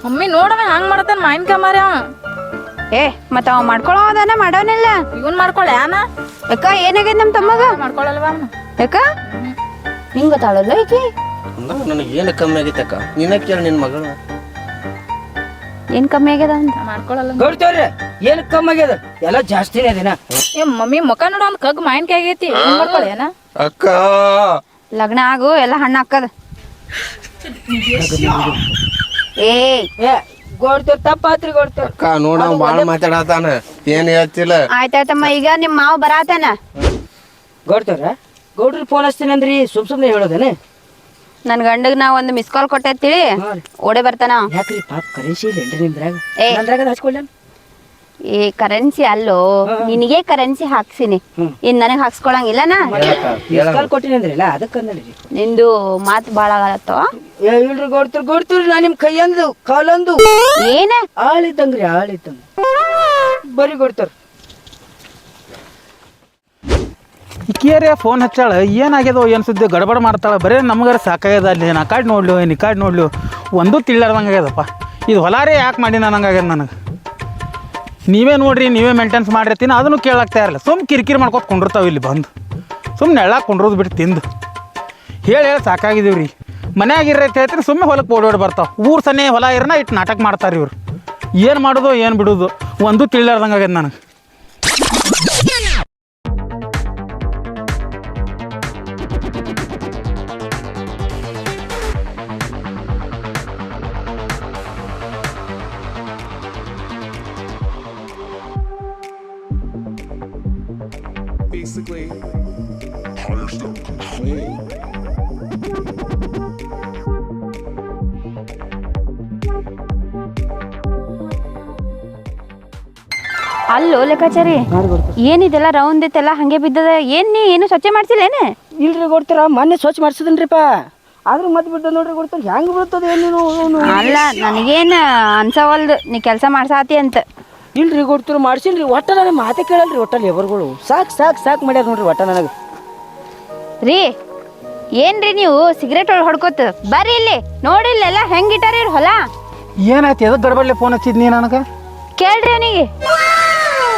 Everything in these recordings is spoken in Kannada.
ಮಮ್ಮಿ ನೋಡವ ಹಂಗ್ ಮಾಡತಾನ ಮಾವಿನಕಾಯಿ ಮಾರಿ ಅವ. ಮತ್ತ ಅವ ಮಾಡ್ಕೊಳೋದನ ಮಾಡೋನಿಲ್ಲ. ಇವನ್ ಮಾಡ್ಕೊಳ್ಳ ಯಾನ ಯಾಕ ಏನಾಗೈತ್ ನಮ್ ತಮ್ಮಗ? ಮಾಡ್ಕೊಳಲ್ವಾ ಅವನು? ಯಾಕ ನಿಂಗ್ ಗೊತ್ತಾಳಲ್ಲ ಈಕಿ? ನನಗೆ ಏನು ಕಮ್ಮಿ ಆಗೈತಕ್ಕ, ನೀನ ಕೇಳ ನಿನ್ ಮಗಳ ಏನ್ ಕಮ್ಮಿ ಆಗ್ಯದ ಅಂತ. ಮಾಡ್ಕೊಳಲ್ಲ ಗೌಡ್ತೇವ್ರಿ ಏನ್ ಕಮ್ಮಿ ಆಗ್ಯದ? ಎಲ್ಲ ಜಾಸ್ತಿನೇ ಅದೇನ. ಮಮ್ಮಿ ಮುಖ ನೋಡ ಒಂದ್ ಕಗ್ ಮಾವಿನಕಾಯಿ ಆಗೈತಿ. ಮಾಡ್ಕೊಳ್ಳ ಏನ ಅಕ್ಕ? ಲಗ್ನ ಆಗು ಎಲ್ಲ ಹಣ್ಣ ಹಾಕದ. ಗೌಡ್ತೇವ್ ತಪ್ಪಾತ್ರಿ ಗೌಡ್ತೇವ್. ಅಕ್ಕ ನೋಡ ಬಾಳ ಮಾತಾಡತಾನ, ಏನ್ ಹೇಳ್ತಿಲ್ಲ. ಆಯ್ತಾಯ್ತಮ್ಮ, ಈಗ ನಿಮ್ ಮಾವ ಬರಾತನ. ಗೌಡ್ತೇವ್ರ ಗೌಡ್ರಿ ಫೋನ್ ಹಚ್ತೀನಿ ಅಂದ್ರಿ, ಸುಮ್ನೆ ಹೇಳೋದೇನೆ? ನನ್ ಗಂಡಗ್ ನಾ ಒಂದು ಮಿಸ್ ಕಾಲ್ ಕೊಟ್ಟೆ ತಿಳಿ ಓಡೆ ಬರ್ತಾನ. ಯಾಕ್ರಿ ಪಾಪ ಕರೆನ್ಸಿ ಇಲ್ಲೇನ್ರಿ ನಿಮ್ದ್ರಾಗ? ನಂದ್ರಾಗ ಹಚ್ಕೊಳ್ಳ. ಈ ಕರೆನ್ಸಿ ಅಲ್ಲೋ, ನಿನಗೆ ಕರೆನ್ಸಿ ಹಾಕ್ಸಿನಿ, ಇನ್ ನನಗ್ ಹಾಕ್ಸ್ಕೊಳಂಗಿಲ್ಲನಾ? ಕಾಲ್ ಕೊಟ್ಟಿನಿ ಅಂದ್ರಲ್ಲ ಅದಕ್ಕ ಅಂದ್ರಿ. ನಿಂದು ಮಾತ್ ಬಾಳ ಆಗತ್ತವ. ಇಲ್ರಿ ಗೌಡ್ತೇವ್ರಿ ನಾ ನಿಮ್ ಕೈಯಂದು ಕಾಲಂದು ಏನ ಆಳಿದ್ದಂಗ್ರಿ, ಆಳಿದ್ದಂಗ ಬರೀ ಗೌಡ್ತೇವ್ರ. ಇಕ್ಕಿಯರೇ ಫೋನ್ ಹಚ್ಚಾಳ, ಏನಾಗ್ಯದೋ ಏನು ಸುದ್ದಿ ಗಡಬಡ ಮಾಡ್ತಾಳೆ. ಬರೀ ನಮ್ಗಾರ ಸಾಕಾಗ್ಯದ. ಅಲ್ಲಿ ಆ ಕಾಡ್ ನೋಡ್ಲು ಈ ಕಾಡ್ ನೋಡ್ಲು ಒಂದೂ ತಿಳಿಲಾರ್ದಂಗೆ ಆಗ್ಯದಪ್ಪ. ಇದು ಹೊಲಾರೇ ಯಾಕೆ ಮಾಡಿ ನನಗಾಗ್ಯದ ನನಗೆ. ನೀವೇ ನೋಡ್ರಿ, ನೀವೇ ಮೇಂಟೆನ್ಸ್ ಮಾಡಿರ್ತೀನಿ, ಅದನ್ನು ಕೇಳಾಕ್ತಾ ಇರಲ್ಲ. ಕಿರಿಕಿರಿ ಮಾಡ್ಕೊತ ಕೊಂಡಿರ್ತಾವೆ ಇಲ್ಲಿ ಬಂದು. ಸುಮ್ಮನೆ ಎಳ್ಳಾಕ ಕೊಂಡಿರೋದು ಬಿಟ್ಟು ತಿಂದು ಹೇಳಿ ಸಾಕಾಗಿದ್ದೀವಿ ರೀ. ಮನ್ಯಾಗಿರೈತೆ ಹೇಳ್ತೀನಿ, ಸುಮ್ಮನೆ ಹೊಲಕ್ಕೆ ಓಡೋಡಿ ಬರ್ತಾವೆ. ಊರು ಸನೇ ಹೊಲ ಇರನ ಇಟ್ಟು ನಾಟಕ ಮಾಡ್ತಾರೆ ಇವ್ರು. ಏನು ಮಾಡೋದು ಏನು ಬಿಡೋದು ಒಂದೂ ತಿಳಿಲಾರ್ದಂಗೆ ಆಗ್ಯದ ನನಗೆ. Basically, higher self-control. ಅಲ್ಲೋ ಲೆಕ್ಕಾಚಾರಿ, ಏನಿದೆಲ್ಲ ರೌಂಡ್ ಐತೆಲ್ಲ ಹಂಗೆ ಬಿದ್ದದ. ಏನ್ ನೀ ಏನು ಸ್ವಚ್ಛ ಮಾಡ್ಸಿಲ್ಲೇನೆ? ಇಲ್ರಿ ಕೊಡ್ತೀರ, ಮೊನ್ನೆ ಸ್ವಚ್ಛ ಮಾಡ್ಸಿದನ್ರಿಪ್ಪ. ಆದ್ರೂ ಮತ್ತೆ ಬಿಡ್ದ ನೋಡ್ರಿ ಕೊಡ್ತಾರೆ. ಹೆಂಗ್ ಬರ್ತದ ಏನು? ಅಲ್ಲ, ನನಗೇನು ಅನ್ಸವಲ್ದು ನೀ ಕೆಲಸ ಮಾಡ್ಸಾತಿ ಅಂತ. ಇಲ್ರಿ ಕೊಡ್ತೀರ ಮಾಡ್ಸಿನ್ರಿ. ಒಟ್ಟ ನನಗೆ ಮಾತೆ ಕೇಳಲ್ರಿ. ಒಟ್ಟ ಲೇಬರ್ಗಳು ಸಾಕು ಮಾಡ್ಯಾರ ನೋಡ್ರಿ. ಒಟ್ಟ ನನಗೆ ರೀ ಏನ್ರಿ ನೀವು ಸಿಗರೇಟ್ ಒಳಗೆ ಹೊಡ್ಕೋತ ಬರ್ರಿ ಇಲ್ಲಿ ನೋಡಿಲ್ಲ ಹೆಂಗಿಟ್ಟಾರ ಇವ್ರು ಹೊಲ. ಏನಾಯ್ತು? ಎದಕ್ಕೆ ಗಡ್ಬಡ್ಲೆ ಫೋನ್ ಹಚ್ಚಿದ್ ನೀ ನನಗೆ? ಕೇಳ್ರಿ ಅವನಿಗೆ.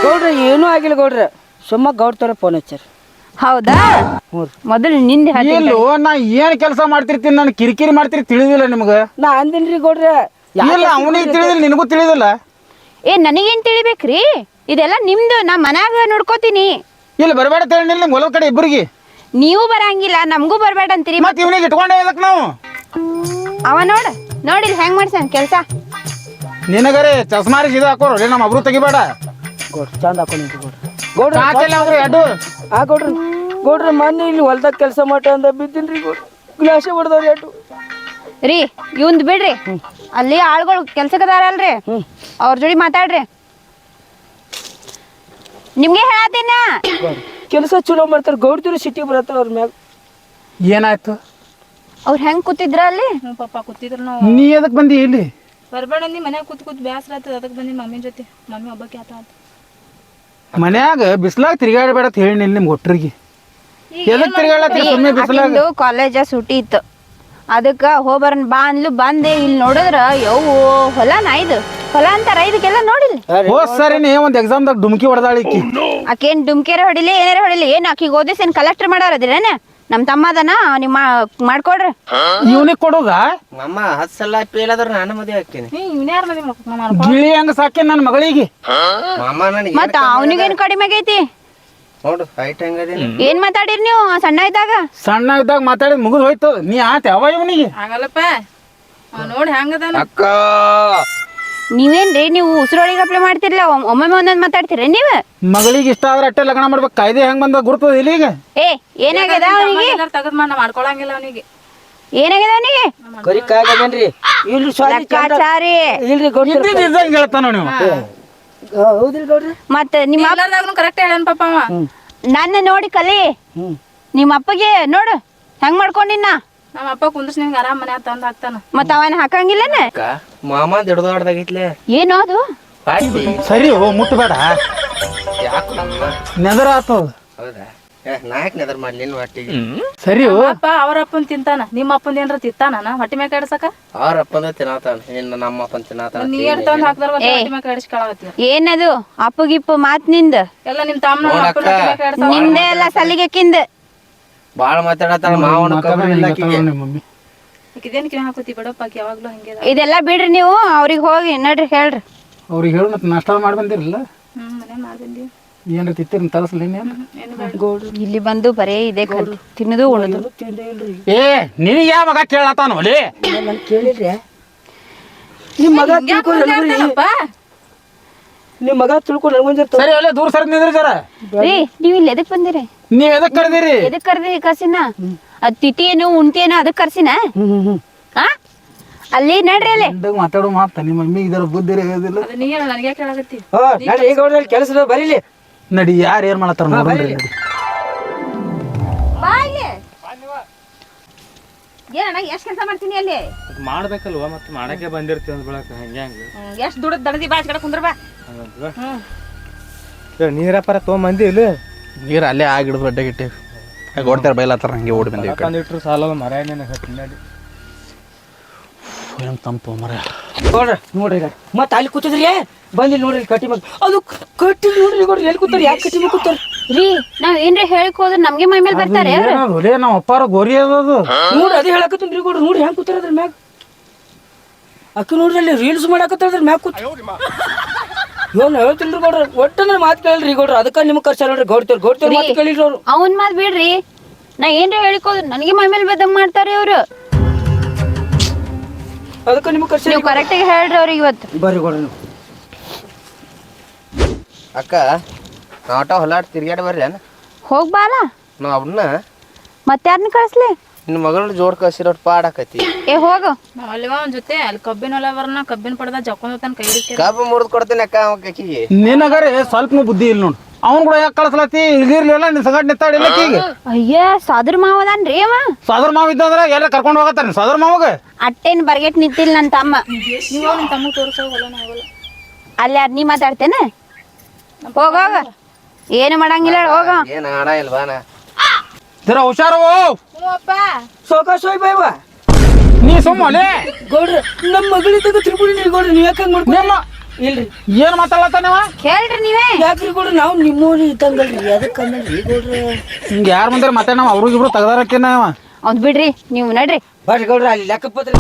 ಗೌಡ್ರ ಏನೂ ಆಗಿಲ್ಲ ಗೌಡ್ರ, ಸುಮ್ಮ ಗೌಡ್ತಾರ ಫೋನ್ ಹಚ್ಚಾರ. ಹೌದಾ? ಮೊದಲು ನಿಂದೆ ಎಲ್ಲೋ ನಾ ಏನ್ ಕೆಲಸ ಮಾಡ್ತಿರ್ತೀನಿ, ನಾನು ಕಿರಿಕಿರಿ ಮಾಡ್ತಿರಿ ತಿಳಿದಿಲ್ಲ ನಿಮ್ಗೆ? ನಾ ಅಂದಿನ್ರಿ ಗೌಡ್ರ. ಇಲ್ಲ, ಅವನಿಗೆ ತಿಳಿದಿಲ್ಲ, ನಿನಗೂ ತಿಳಿದಿಲ್ಲ. ನನಗೇನ್ ತಿಳಿಬೇಕ್ರಿ? ಇದೆಲ್ಲ ನಿಮ್ದು, ನಾ ಮನ್ಯಾಗ ನೋಡ್ಕೋತೀನಿ. ಇಲ್ಲಿ ಬರಬೇಡ ತಿಳಿಲ್ಲ ನಿಮ್ಗೆ ಹೊಲದ ಕಡೆ ಇಬ್ಬರಿಗೆ. ನೀವು ಬರಂಗಿಲ್ಲ, ನಮಗೂ ಬರ್ಬೇಡ ಅಂತೀರಿ. ಮತ್ತೆ ಇವನಿಗೆ ಇಟ್ಕೊಂಡೇ ಇದಕ್ಕೆ ನಾವು. ಅವ ನೋಡಿಲ್ ಹೆಂಗ್ ಮಾಡ್ಸಾನ ಕೆಲಸ. ನಿನಗರೆ ಚಸ್ಮಾರಿ ಸೀದಾ ಹಾಕೋರು, ನಮ್ಮ ಅಬ್ರು ತೆಗಿಬೇಡ. ಗೌಡ್ರ ಚಂದ ಹಾಕೊಂಡಿಂತು ಗೌಡ್ರ. ಎರಡು ಆ ಗೌಡ್ರ ಮೊನ್ನೆ ಇಲ್ಲಿ ಹೊಲ್ದಾಗ ಕೆಲಸ ಮಾಡ ಅಂದ ಬಿದ್ದೀನ್ರಿ ಗೌಡ್ರ. ಗ್ಲಾಸೆ ಹೊಡೆದವ್ರಿ ಅಡ್ಡು ರೀ. ಇವಂದ್ ಬಿಡ್ರಿ, ಅಲ್ಲಿ ಆಳ್ಗಳು ಕೆಲ್ಸಕ್ಕದಾರಲ್ರಿ, ಅವ್ರ ಜೋಡಿ ಮಾತಾಡ್ರಿ. ನಿಮ್ಗೆ ಹೇಳತ್ತೀನ, ಕೆಲಸ ಚಲೋ ಮಾಡ್ತಾರ. ಗೌಡ್ತಿರು ಸಿಟಿ ಬರತ್ತಾರ ಅವ್ರ ಮ್ಯಾಗ. ಏನಾಯ್ತು? ಅವ್ರು ಹೆಂಗ್ ಕೂತಿದ್ರ ಅಲ್ಲಿ? ಪಾಪ ಕೂತಿದ್ರು ನಾವು. ನೀ ಎದಕ್ ಬಂದಿ ಇಲ್ಲಿ? ಬರ್ಬೇಡ ಅಂದಿ, ಮನ್ಯಾಗ ಕೂತ್ ಬ್ಯಾಸರ ಆತದ, ಅದಕ್ಕೆ ಬಂದಿ ಮಮ್ಮಿ ಜೊತೆ. ಮಮ್ಮಿ ಒಬ್ಬಕ್ಕೆ ಆತ ಮನ್ಯಾಗ ಬಿಸ್ಲಾಗ ತಿರ್ಗಾಡಬೇಡ ಅಂತ ಹೇಳಿ ನಿಮ್ಗೆ ಒಟ್ರಿಗೆ. ಎದಕ್ ತಿರ್ಗಾಡತ್ತಿ ಸುಮ್ಮನೆ ಬಿಸ್ಲಾಗ? ಕಾಲೇಜ ಸೂಟಿ ಇತ್ತು, ಅದಕ್ಕ ಹೋಗ್ಬರನ್ ಬಾ ಅಂದ್ಲು. ಬಂದೆ, ಇಲ್ಲಿ ನೋಡಿದ್ರ ಯವ್ವು ಹೊಲನ ಇದು ಹೊಲ ಅಂತಾರ. ಇದಕ್ಕೆಲ್ಲ ನೋಡಿಲ್ಲ. ಹೋದ್ ಸರಿನೇ ಒಂದ್ ಎಕ್ಸಾಮ್ದಾಗ ಡುಮ್ಕಿ ಹೊಡೆದಾಳಿಕ್ಕಿ. ಆಕೇನ್ ಡುಮ್ಕೇರ ಹೊಡಿಲಿ ಏನಾರ ಹೊಡಿಲಿ, ಏನ್ ಆಕಿಗೆ ಓದಿಸ್ ಏನ್ ಕಲೆಕ್ಟರ್ ಮಾಡೋರದಿರೇನ? ನಮ್ ತಮ್ಮದನ, ನೀವು ಮಾಡ್ಕೊಡ್ರಿ. ಇವನಿಗೆ ಕೊಡೋದ? ನಮ್ಮ 10 ಸಲ ಫೇಲ್ ಆದ್ರೆ ನಾನು ಮದುವೆ ಹಾಕ್ತೀನಿ. ಇವ್ನ್ಯಾರ ಮದಿ ಗಿಳಿ ಹಂಗ ಸಾಕೆ ನನ್ನ ಮಗಳಿಗೆ. ಮಾಮ ನನಗೆ ಮತ್ತ ಅವನಿಗೇನ್ ಕಡಿಮೆ ಆಗೈತಿ ನೋಡು ಹೈಟ್ ಹೆಂಗದೇನಿ. ಏನ್ ಮಾತಾಡಿರಿ ನೀವು ಸಣ್ಣ ಇದ್ದಾಗ? ಸಣ್ಣ ಇದ್ದಾಗ ಮಾತಾಡಿದ್ ಮುಗಿದ್ ಹೋಯ್ತು. ನೀ ಆತ ಯಾವ ಇವನಿಗೆ? ಆಗಲ್ಲಪ್ಪ, ನೋಡಿ ಹೆಂಗದ ಅಕ್ಕ ನೀವೇನ್ರಿ ನೀವು ಉಸಿರೊಳಗೆ ಅಪ್ಲೈ ಮಾಡ್ತಿರ್ಲ, ಒಮ್ಮೊಮ್ಮೆ ಒಂದೊಂದ್ ಮಾತಾಡ್ತೀರಿ ನೀವ್? ಮಗಳಿಗೆ ಇಷ್ಟ ಆದ್ರೆ ಅಟ್ಟೆ ಲಗ್ನ ಮಾಡ್ಬೇಕು. ಕಾಯ್ದೆ ಹೆಂಗ್ ಬಂದ ಗುರ್ತದ ಇಲ್ಲಿಗ? ಏನಾಗ್ಯದ ಅವನಿಗೆ? ತಗದ್ ಮಾಡ ಮಾಡ್ಕೊಳಂಗಿಲ್ಲ ಅವನಿಗೆ. ಏನಾಗ್ಯದ ಅವನಿಗೆ? ಕರಿ ಕಾಗದೇನ್ರಿ. ಇಲ್ರಿ ಲೆಕ್ಕಾಚಾರಿ. ಇಲ್ರಿ ಗೌಡ್ರ ಇದ್ದಂಗೆ ಹೇಳ್ತಾನ ನೀವು. ಹೌದ್ರಿ ಗೌಡ್ರ. ಮತ್ತ ನಿಮ್ಮ ಕರೆಕ್ಟ್ ಹೇಳನ್ ಪಾಪ ಅವ. ನನ್ನ ನೋಡಿ ಕಲಿ. ನಿಮ್ಮ ಅಪ್ಪಗೆ ನೋಡು ಹೆಂಗ್ ಮಾಡ್ಕೊಂಡಿನ. ನಮ್ಮ ಅಪ್ಪ ಕುಂದ್ರಸ್ ನಿಂಗೆ ಆರಾಮ್ ಮನ್ಯಾಗ ತಂದ್ ಹಾಕ್ತಾನ. ಮತ್ತ ಅವನ್ ಹಾಕಂಗಿಲ್ಲನ? ಮಾಮ ದೊಡ್ಡದಾಡ್ದಾಗಿತ್ಲೆ. ಏನು ಅದು? ಸರಿ ಮುಟ್ಟಬೇಡ, ಯಾಕೆ ನೆದರ ಆತದ. ಹೌದಾ? ನಾಯಕ್ ನೆದರ್ ಮಾಡ್ಲಿ ನಿನ್ ಹೊಟ್ಟಿಗೆ ಸರಿ ಅಪ್ಪ ಅವ್ರ ಅಪ್ಪನ್ ತಿಂತಾನ ನಿಮ್ಮ ಅಪ್ಪಂದ ಏನ್ರ ತಿಂತಾನ ಹೊಟ್ಟೆ ಮ್ಯಾಗ ಕಾಡ್ಸಕ ಅವ್ರ ಅಪ್ಪಂದ ತಿನ್ನತಾನ ಇನ್ನು ನಮ್ಮ ಅಪ್ಪನ್ ತಿನ್ನತಾನ ನೀ ಏನ್ ತಂದ್ ಹಾಕ್ದಾರ ಹೊಟ್ಟೆ ಮ್ಯಾಗ ಕಾಡಿಸಿ ಕಾಳಾಗತ್ತಿ ಏನದು ಅಪ್ಪು ಗಿಪ್ಪು ಮಾತ್ ನಿಂದ ಎಲ್ಲ ನಿಮ್ ತಮ್ಮನ ಅಪ್ಪನ ಹೊಟ್ಟೆ ಮ್ಯಾಗ ಕಾಡ್ಸ ನಿಂದೆ ಎಲ್ಲ ಸಲಿಗೆಕ್ಕಿಂದ ಬಾಳ ಮಾತಾಡತಾಳ ಮಾವನ ಕಬ್ಬು ಇಲ್ಲ ಆಕಿಗೆ. ಮಮ್ಮಿ ಇದೇನ್ ಕಿವಿ ಹಾಕೋತಿ ಬಿಡಪ್ಪ ಆಕಿ ಯಾವಾಗ್ಲೂ ಹಂಗೆ ಅದ. ಇದೆಲ್ಲ ಬಿಡ್ರಿ ನೀವು ಅವ್ರಿಗೆ ಹೋಗಿ ನಡ್ರಿ ಹೇಳ್ರಿ ಅವ್ರಿಗೆ ಹೇಳು ಮತ್ತೆ ನಾಷ್ಟ ಮಾಡಿ ಬಂದಿರಲ್ಲ ಮನೆ ಮಾಡ್ಬಂದಿ ಏನ್ರ ತಿತ್ತಿರ ತರಸ್ಲಿ ಏನು ಬೇಡ ಗೌಡ್ರು ಇಲ್ಲಿ ಬಂದು ಬರೇ ಇದೆ ಕಲ್ತು ತಿನ್ನೋದು ಉಣದು ತಿಂದೇ ಇಲ್ರಿ ಏ ನಿನಗೆ ಯಾವ ಮಗ ಕೇಳತ್ತಾನ ಒಲಿ ನಾನು ಕೇಳಿದ್ರೆ ನಿಮ್ಮ ಮಗ ತಿಳ್ಕೊಂಡು ಅಪ್ಪ ನಿಮ್ಮ ಮಗ ತಿಳ್ಕೊಂಡು ನನಗೊಂದಿರ್ತಾವ ಸರಿ ಒಲೆ ದೂರ ಸರಿ ನಿಂದ್ರಿ ಜರ ರೀ ನೀವ್ ಇಲ್ಲಿ ಎದಕ್ ಬಂದಿರಿ ನೀವ್ ಎದಕ್ ಕರೆದಿರಿ ಎದಕ್ ಕರ್ದಿರಿ ಕರ್ಸಿನ ಅದ್ ತಿಥಿಯೇನು ಉಂಟೇನು ಅದಕ್ ಕರ್ಸಿನ ಹಾ ಅಲ್ಲಿ ನಡ್ರಿ ಅಲ್ಲಿ ಮಾತಾಡೋ ಮಾತ ನಿಮ್ಮ ಮಮ್ಮಿ ಇದರ ಬುದ್ಧಿ ಇರೋದಿಲ್ಲ ಅದು ನೀ ಹೇಳ ನನಗೆ ಕೇಳಾಗತ್ತಿ ನಾನು ಈಗ ಗೌಡ್ರಲ್ಲಿ ಕೆಲಸ ಬರೀಲಿ ನಡಿ ಯಾರು ಏನ್ ಮಾಡತ್ತಾರ ನೋಡ್ರಿ ನಡಿ ಏನಣ್ಣ ಎಷ್ಟ್ ಕೆಲಸ ಮಾಡ್ತೀನಿ ಅಲ್ಲಿ ಮಾಡ್ಬೇಕಲ್ವಾ ಮತ್ತೆ ಮಾಡಕ್ಕೆ ಬಂದಿರ್ತೀವಿ ಅಂದ್ ಬಿಡಕ ಹಂಗೆ ಹಂಗೆ ಎಷ್ಟ್ ದುಡ್ಡು ದಡದಿ ಬಾಚ್ ಕಡೆ ಕುಂದ್ರ ಬಾ ನೀರಪ್ಪರ ತೊಗೊಂಬಂದಿ ಇಲ್ಲ ನೀರು ಅಲ್ಲೇ ಆಗಿಡ್ ಬಡ್ಡೆ ಗಿಟ್ಟೆ ಓಡ್ತಾರ ಬೈಲತ್ತಾರ ಹಂಗೆ ಓಡಿ ಬಂದೀವಿ ತಂದಿಟ್ರು ಸಾಲ ಮರ ನಡಿ ಹೆಂಗ್ ತಂಪು ಮರ ನೋಡ್ರಿ ನೋಡ್ರಿ ಈಗ ಮತ್ತೆ ಅಲ್ಲಿ ಕೂತಿದ್ರಿ ಬಂದಿಲ್ಲ ನೋಡ್ರಿ ಕಟ್ಟಿ ಮಗ ಅದು ಕಟ್ಟಿ ನೋಡ್ರಿ ಗೌಡ್ರಿ ಎಲ್ಲಿ ಕೂತಾರ ಯಾಕೆ ಕಟ್ಟಿ ಮಗ ಕೂತಾರ ರೀ ನಾವ್ ಏನ್ರ ಹೇಳಿಕ್ ಹೋದ್ರ ನಮ್ಗೆ ಮೈ ಮೇಲೆ ಬರ್ತಾರೆ ಒಲೆ ನಮ್ಮ ಅಪ್ಪಾರ ಗೋರಿ ಅದದು ನೋಡ್ರಿ ಅದೇ ಹೇಳಕತ್ತೀನ್ರಿ ಗೌಡ್ರಿ ನೋಡ್ರಿ ಹೆಂಗ್ ಕೂತಾರ ಅದ್ರ ಮ್ಯಾಗ ಅಕ್ಕಿ ನೋಡ್ರಿ ಅಲ್ಲಿ ರೀಲ್ಸ್ ಮಾಡಕತ್ತಾರ ಅದ್ರ ಮ್ಯಾಗ ಕೂತ ಇವನ್ ಹೇಳ್ತಿಲ್ರಿ ಗೌಡ್ರ ಒಟ್ಟ ನನ್ನ ಮಾತು ಕೇಳ್ರಿ ಗೌಡ್ರ ಅದಕ್ಕ ನಿಮ್ಗೆ ಖರ್ಚು ನೋಡ್ರಿ ಗೌಡ್ತೇವ್ರ ಮಾತು ಕೇಳಿರಿ ಅವ್ರು ಅವನ್ ಮಾತ್ ಬಿಡ್ರಿ ನಾ ಏನ್ರ ಹೇಳಿಕ್ ಹೋದ್ರ ನನಗೆ ಮೈ ಮೇಲೆ ಬದಂಗ್ ಮಾಡ್ತಾರೆ ಅವ್ರು ಅದಕ್ಕ ನಿಮ್ಗೆ ಖರ್ಚು ನೀವು ಕರೆಕ್ಟಾಗಿ ಹೇಳ್ರಿ ಅವ್ರಿಗೆ ಇವತ್ತು ಬರ್ರಿ ಗೌಡ್ರ ನೀವು ಅಕ್ಕ ನಾಟ ಹೊಲಾಟ್ ತಿರ್ಗಾಡಿ ಬರ್ರಿ ಹೋಗ್ಬಾಲ ನಾವ್ ಅವನ್ನ ಮತ್ತಾರನ್ನ ಕಳಿಸ್ಲಿ ನಿನ್ನ ಮಗಳ ಜೋಡ್ ಕಳ್ಸಿರೋಟ್ ಪಾಡಾಕತಿ ಏ ಹೋಗು ನಾವ್ ಅಲ್ಲಿವ ಒಂದ್ ಜೊತೆ ಅಲ್ಲಿ ಕಬ್ಬಿನ ಹೊಲ ಬರ್ನ ಕಬ್ಬಿನ ಪಡ್ದ ಜಕ್ಕೊಂಡ್ ತನ್ ಕೈ ಹಿಡಿಕೆ ಕಬ್ಬು ಮುರಿದ್ ಕೊಡ್ತೀನಿ ಅಕ್ಕ ಆಕಿಗೆ ನಿನಗರೆ ಸ್ವಲ್ಪನೂ ಬುದ್ಧಿ ಇಲ್ಲ ನೋಡು ಅವ್ನು ಕೂಡ ಯಾಕೆ ಕಳಿಸ್ಲತ್ತಿ ಇಲ್ಲಿರ್ಲಿಲ್ಲ ನಿನ್ ಸಂಗಟ್ ನಿತ್ತಾಡಿಲ್ಲ ಈಗ ಅಯ್ಯ ಸಾದ್ರ ಮಾವದನ್ರಿ ಅವ ಸೋದರ ಮಾವ ಇದ್ದಂದ್ರ ಎಲ್ಲ ಕರ್ಕೊಂಡು ಹೋಗತ್ತಾರ ಸೋದರ ಮಾವಗ ಅಟ್ಟೇನ್ ಬರ್ಗೆಟ್ ನಿಂತಿಲ್ಲ ನನ್ನ ತಮ್ಮ ನೀವು ನಿಮ್ ತಮ್ಮ ತೋರ್ಸೋ ಹೊಲ ಹೋಗಲ್ಲ ಅಲ್ಲಿ ನೀ ಮಾತಾಡ್ತೇನೆ ಹೋಗೋಗ ಏನು ಮಾಡಂಗಿಲ್ಲ ಹೋಗ ಏನ್ ಆಡ ಇಲ್ವಾನ ಜರ ಹುಷಾರವು ಅಪ್ಪ ಸೋಕಾಸ್ ಹೋಯ್ ಬಾಯ್ವಾ ನೀ ಸುಮ್ಮನೆ ಗೌಡ್ರ ನಮ್ಮ ಮಗಳಿದ್ದಾಗ ತಿಳ್ಕೊಂಡಿರಿ ಗೌಡ್ರ ನೀವ್ ಯಾಕೆ ಹಂಗ್ ಮಾಡ್ಕೊಂಡು ಇಲ್ರಿ ಏನ್ ಮಾತಾಡ್ಲತ್ತಾನವ ಕೇಳ್ರಿ ನೀವೇ ಯಾಕ್ರಿ ಗೌಡ್ರ ನಾವು ನಿಮ್ಮೂರಿ ಇದ್ದಂಗಲ್ರಿ ಅದಕ್ಕೆ ಅಂದಲ್ರಿ ಗೌಡ್ರ ಹಿಂಗೆ ಯಾರು ಬಂದ್ರೆ ಮತ್ತೆ ನಾವು ಅವ್ರಿಗಿಬ್ರು ತೆಗ್ದಾರಕ್ಕೇನ ಅವ್ನ್ ಬಿಡ್ರಿ ನೀವು ನಡ್ರಿ ಬರ್ರಿ ಗೌಡ್ರ ಅಲ್ಲಿ ಲೆಕ್ಕಪತ್ರ